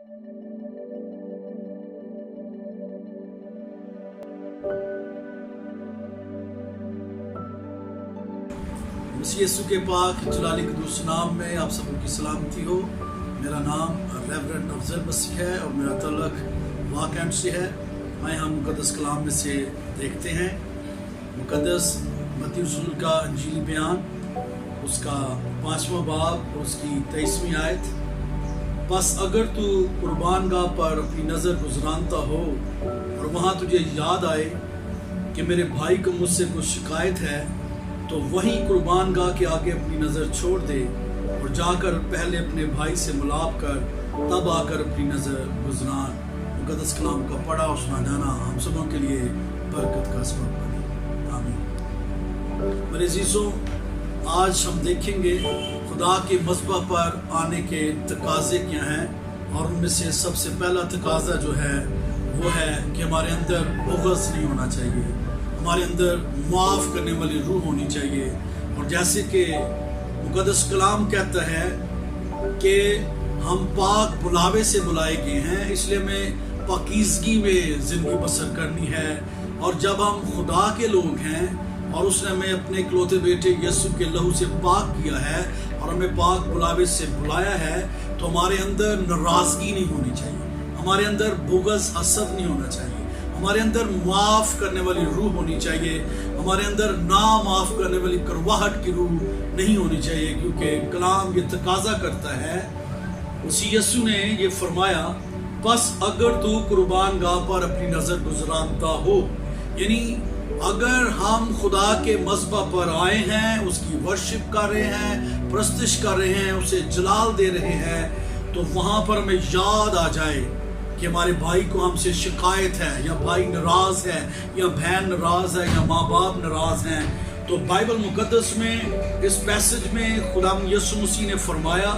मसीह यीशु के पाक जलाली कदूस नाम में आप सबको की सलामती हो। मेरा नाम रेवरेंड अफजल मसीह है और मेरा तल्लक वाकैंड से है। मैं हम मुकद्दस कलाम में से देखते हैं मुकद्दस मत्ती रसूल का अंजीली बयान, उसका 5वां बाब, उसकी 23वीं आयत। बस अगर तू कुर्बानगाह पर अपनी नज़र गुजरानता हो और वहाँ तुझे याद आए कि मेरे भाई को मुझसे कुछ शिकायत है, तो वहीं कुर्बानगाह के आगे अपनी नज़र छोड़ दे और जाकर पहले अपने भाई से मिलाप कर तब आकर अपनी नज़र गुजरान। मुकद्दस कलाम का पढ़ा और सुना जाना हम सबों के लिए बरकत का सबब बने। आमीन। मेरे अज़ीज़ों, आज हम देखेंगे खुदा के मज़बा पर आने के तकाज़े क्या हैं, और उनमें से सबसे पहला तकाज़ा जो है वो है कि हमारे अंदर बुग़्ज़ नहीं होना चाहिए, हमारे अंदर माफ़ करने वाली रूह होनी चाहिए। और जैसे कि मुकद्दस कलाम कहता है कि हम पाक बुलावे से बुलाए गए हैं, इसलिए हमें पाकीज़गी में ज़िंदगी बसर करनी है। और जब हम खुदा के लोग हैं और उसने हमें अपने इकलौते बेटे यीशु के लहू से पाक किया है और हमें पाक बुलावे से बुलाया है, तो हमारे अंदर नाराज़गी नहीं होनी चाहिए, हमारे अंदर बुग़्ज़ हसद नहीं होना चाहिए, हमारे अंदर माफ़ करने वाली रूह होनी चाहिए, हमारे अंदर ना माफ़ करने वाली करवाहट की रूह नहीं होनी चाहिए। क्योंकि कलाम ये तकाज़ा करता है, उसी यीशु ने ये फरमाया, बस अगर तू कुर्बानगाह पर अपनी नज़र गुजरानता हो, यानी अगर हम खुदा के मज़बा पर आए हैं, उसकी वर्शिप कर रहे हैं, प्रस्तिश कर रहे हैं, उसे जलाल दे रहे हैं, तो वहाँ पर हमें याद आ जाए कि हमारे भाई को हमसे शिकायत है, या भाई नाराज़ है, या बहन नाराज़ है, या माँ बाप नाराज़ हैं, तो बाइबल मुकद्दस में इस पैसेज में खुदा यीशु मसीह ने फरमाया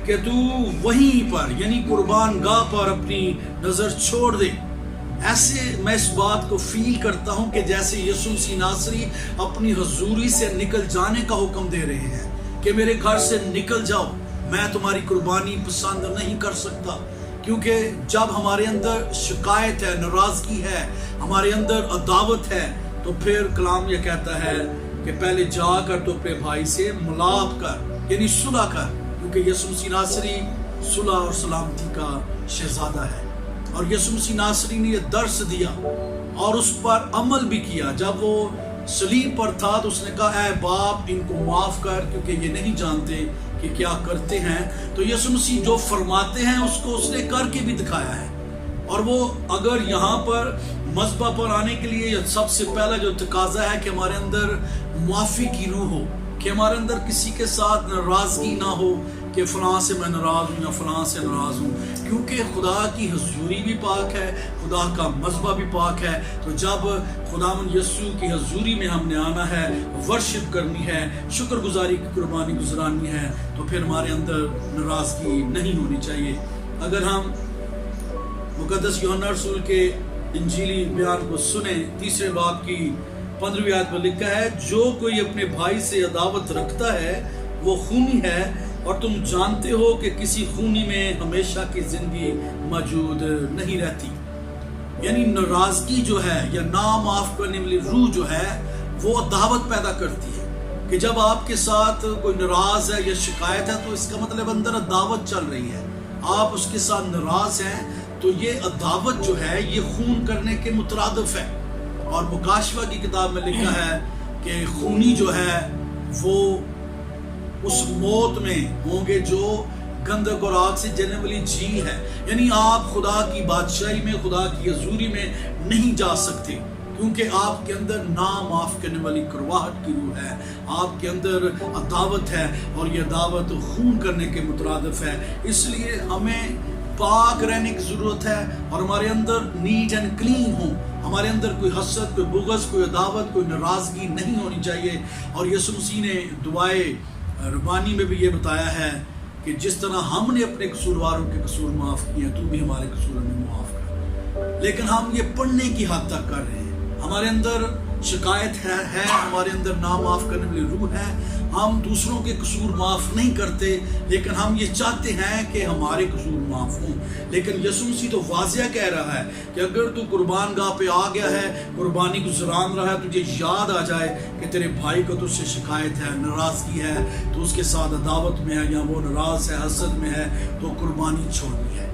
कि तू वहीं पर यानी कुर्बानगाह पर अपनी नज़र छोड़ दे। ऐसे मैं इस बात को फील करता हूँ कि जैसे यीशु मसीह नासरी अपनी हजूरी से निकल जाने का हुक्म दे रहे हैं कि मेरे घर से निकल जाओ, मैं तुम्हारी कुर्बानी पसंद नहीं कर सकता। क्योंकि जब हमारे अंदर शिकायत है, नाराज़गी है, हमारे अंदर अदावत है, तो फिर कलाम ये कहता है कि पहले जाकर तो अपने भाई से मिलाप कर, यानी सुलह कर, क्योंकि यीशु मसीह नासरी सुलह और सलामती का शहजादा है। और यीशु मसीह नासरी ने यह दर्स दिया और उस पर अमल भी किया। जब वो सलीब पर था तो उसने कहा, ऐ बाप, इनको माफ़ कर, क्योंकि ये नहीं जानते कि क्या करते हैं। तो यीशु मसीह जो फरमाते हैं उसको उसने करके भी दिखाया है। और वो अगर यहाँ पर मज़बा पर आने के लिए सबसे पहला जो तकाज़ा है कि हमारे अंदर माफ़ी की रूह हो, कि हमारे अंदर किसी के साथ नाराज़गी ना हो कि फ़लाँ से मैं नाराज़ हूँ या फ़लाँ से नाराज़ हूँ, क्योंकि खुदा की हजूरी भी पाक है, खुदा का मज़बा भी पाक है। तो जब खुदावंद यीशु की हजूरी में हमने आना है, वर्शिप करनी है, शुक्रगुजारी की कुर्बानी गुजरानी है, तो फिर हमारे अंदर नाराज़गी नहीं होनी चाहिए। अगर हम मुकद्दस यूहन्ना रसूल के इंजीली बयान को सुने, 3 बाब की 15वीं आयत में लिखा है, जो कोई अपने भाई से अदावत रखता है वो खूनी है, और तुम जानते हो कि किसी खूनी में हमेशा की जिंदगी मौजूद नहीं रहती। यानी नाराज़गी जो है या ना माफ़ करने वाली रूह जो है वो अदावत पैदा करती है कि जब आपके साथ कोई नाराज़ है या शिकायत है, तो इसका मतलब अंदर अदावत चल रही है, आप उसके साथ नाराज़ हैं, तो ये अदावत जो है ये खून करने के मुतरादिफ है। और मुकाशवा की किताब में लिखा है कि खूनी जो है वो उस मौत में होंगे जो गंधक और आग से जलने वाली झील है। यानी आप खुदा की बादशाही में, खुदा की हजूरी में नहीं जा सकते, क्योंकि आपके अंदर ना माफ़ करने वाली करवाहट की रूह है, आपके अंदर अदावत है, और ये अदावत खून करने के मुतरादिफ है। इसलिए हमें पाक रहने की ज़रूरत है और हमारे अंदर नीट एंड क्लीन हो, हमारे अंदर कोई हसद, कोई बुग़्ज़, कोई अदावत, कोई नाराज़गी नहीं होनी चाहिए। और यीशु मसीह ने दुआए रबानी में भी ये बताया है कि जिस तरह हमने अपने कसूरवारों के कसूर माफ़ किए, तू भी हमारे कसूर में माफ़ कर। लेकिन हम ये पढ़ने की हद तक कर रहे हैं, हमारे अंदर शिकायत है, हमारे अंदर ना माफ़ करने वाली रूह है, ہم دوسروں کے قصور معاف نہیں کرتے، لیکن ہم یہ چاہتے ہیں کہ ہمارے قصور معاف ہوں۔ لیکن یسوع مسیح تو واضح کہہ رہا ہے کہ اگر تو قربان گاہ پہ آ گیا ہے، قربانی گزران رہا ہے، تجھے یاد آ جائے کہ تیرے بھائی کو تجھ سے شکایت ہے، ناراضگی ہے، تو اس کے ساتھ عداوت میں ہے یا وہ ناراض ہے، حسد میں ہے، تو قربانی چھوڑنی ہے۔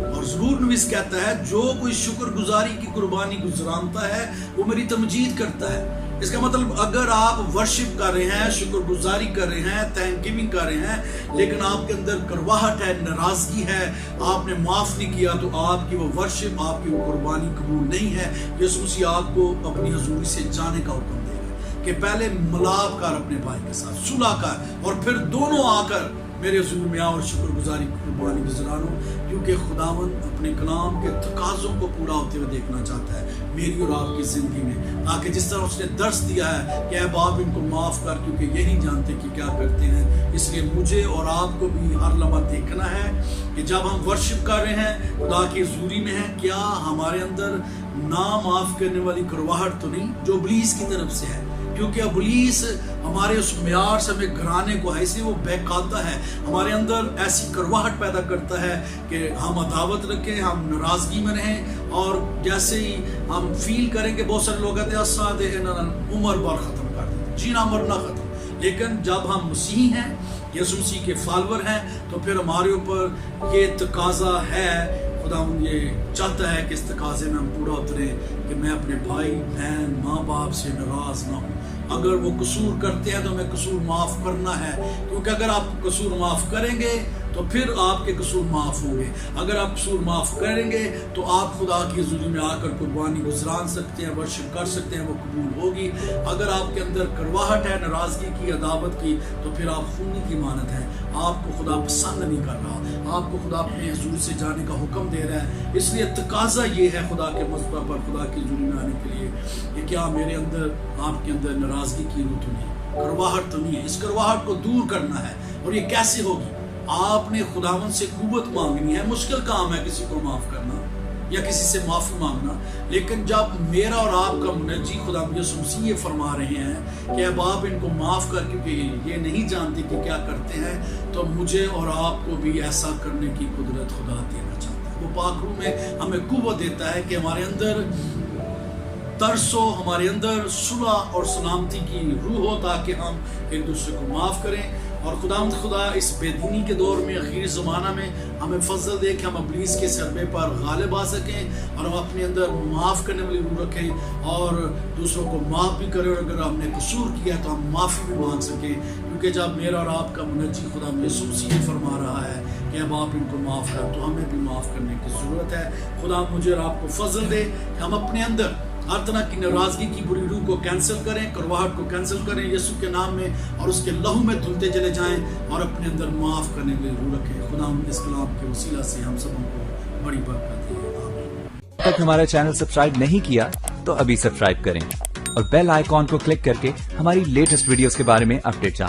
اور ضرور نویس کہتا ہے جو کوئی شکر گزاری کی قربانی گزرانتا ہے وہ میری تمجید کرتا ہے۔ اس کا مطلب اگر آپ ورشپ کر رہے ہیں، شکر گزاری کر رہے ہیں، تھینک گیونگ کر رہے ہیں، لیکن آپ کے اندر کڑواہٹ ہے، ناراضگی ہے، آپ نے معاف نہیں کیا، تو آپ کی وہ ورشپ، آپ کی وہ قربانی قبول نہیں ہے۔ یسوع مسیح آپ کو اپنی حضوری سے جانے کا حکم دے گا کہ پہلے ملاپ کر اپنے بھائی کے ساتھ، صلح کر، اور پھر دونوں آ کر میرے حضور میں آؤ اور شکر گزاری قربانی گزارو، کیونکہ خداوند اپنے کلام کے تقاضوں کو پورا ہوتے ہوئے دیکھنا چاہتا ہے میری اور آپ کی زندگی میں، تاکہ جس طرح اس نے درس دیا ہے کہ اے باپ ان کو معاف کر، کیونکہ یہ نہیں جانتے کہ کیا کرتے ہیں۔ اس لیے مجھے اور آپ کو بھی ہر لمحہ دیکھنا ہے کہ جب ہم ورشپ کر رہے ہیں، خدا کی حضوری میں ہیں، کیا ہمارے اندر نا معاف کرنے والی کڑواہٹ تو نہیں جو ابلیس کی طرف سے ہے، کیونکہ ابلیس ہمارے اس معیار سے ہمیں گھرانے کو ہے، اس لیے وہ بہکاتا ہے، ہمارے اندر ایسی کڑواہٹ پیدا کرتا ہے کہ ہم عداوت رکھیں، ہم ناراضگی میں رہیں، اور جیسے ہی ہم فیل کریں کہ بہت سارے لوگ کہتے ہیں اساد عمر بار ختم کر دیں، جینا مرنا ختم، لیکن جب ہم مسیحی ہیں، یسوع مسیح کے فالور ہیں، تو پھر ہمارے اوپر یہ تقاضا ہے، خدا یہ چاہتا ہے کہ اس تقاضے میں ہم پورا اتریں کہ میں اپنے بھائی بہن ماں باپ سے ناراض نہ ہوں۔ اگر وہ قصور کرتے ہیں تو ہمیں قصور معاف کرنا ہے، کیونکہ اگر آپ قصور معاف کریں گے تو پھر آپ کے قصور معاف ہوں گے۔ اگر آپ قصور معاف کریں گے تو آپ خدا کی حضوری میں آ کر قربانی گزران سکتے ہیں، ورشپ کر سکتے ہیں، وہ قبول ہوگی۔ اگر آپ کے اندر کڑواہٹ ہے، ناراضگی کی، عداوت کی، تو پھر آپ خونی کی مانت ہیں، آپ کو خدا پسند نہیں کر رہا، آپ کو خدا اپنے حضور سے جانے کا حکم دے رہا ہے۔ اس لیے تقاضا یہ ہے خدا کے مذبح پر خدا کی حضوری میں آنے کے لیے کہ کیا میرے اندر، آپ کے اندر ناراضگی کی روح تو نہیں، کڑواہٹ تو نہیں ہے۔ اس کڑواہٹ کو دور کرنا ہے، اور یہ کیسے ہوگی؟ آپ نے خداوند سے قوت مانگنی ہے۔ مشکل کام ہے کسی کو معاف کرنا یا کسی سے معافی مانگنا، لیکن جب میرا اور آپ کا منجی خدا یسوع مسیح یہ فرما رہے ہیں کہ اے باپ ان کو معاف کر، کیونکہ یہ نہیں جانتے کہ کیا کرتے ہیں، تو مجھے اور آپ کو بھی ایسا کرنے کی قدرت خدا دینا چاہتا ہے۔ وہ پاک روح میں ہمیں قوت دیتا ہے کہ ہمارے اندر ترس ہو، ہمارے اندر صلح اور سلامتی کی روح ہو، تاکہ ہم ایک دوسرے کو معاف کریں۔ اور خدا اس بے دینی کے دور میں، اخیر زمانہ میں، ہمیں فضل دے کہ ہم ابلیس کے ضربے پر غالب آ سکیں، اور ہم اپنے اندر معاف کرنے والی روح رکھیں، اور دوسروں کو معاف بھی کریں، اور اگر ہم نے قصور کیا تو ہم معافی بھی مانگ سکیں، کیونکہ جب میرا اور آپ کا منجی خدا یسوع مسیح یہ فرما رہا ہے کہ اب آپ ان کو معاف کر، تو ہمیں بھی معاف کرنے کی ضرورت ہے۔ خدا مجھے اور آپ کو فضل دے کہ ہم اپنے اندر ہر طرح کی ناراضگی کی بری روح کو کینسل کریں، کڑواہٹ کو کینسل کریں یسوع کے نام میں، اور اس کے لہو میں دھلتے چلے جائیں، اور اپنے اندر معاف کرنے کے لیے روح رکھیں۔ خدا اس کلام کے وسیلہ سے ہم سب کو بڑی برکت دے۔ آمین۔ اب تک ہمارا چینل سبسکرائب نہیں کیا تو ابھی سبسکرائب کریں، اور بیل آئیکن کو کلک کر کے ہماری لیٹسٹ ویڈیوز کے بارے میں اپڈیٹ جانیں۔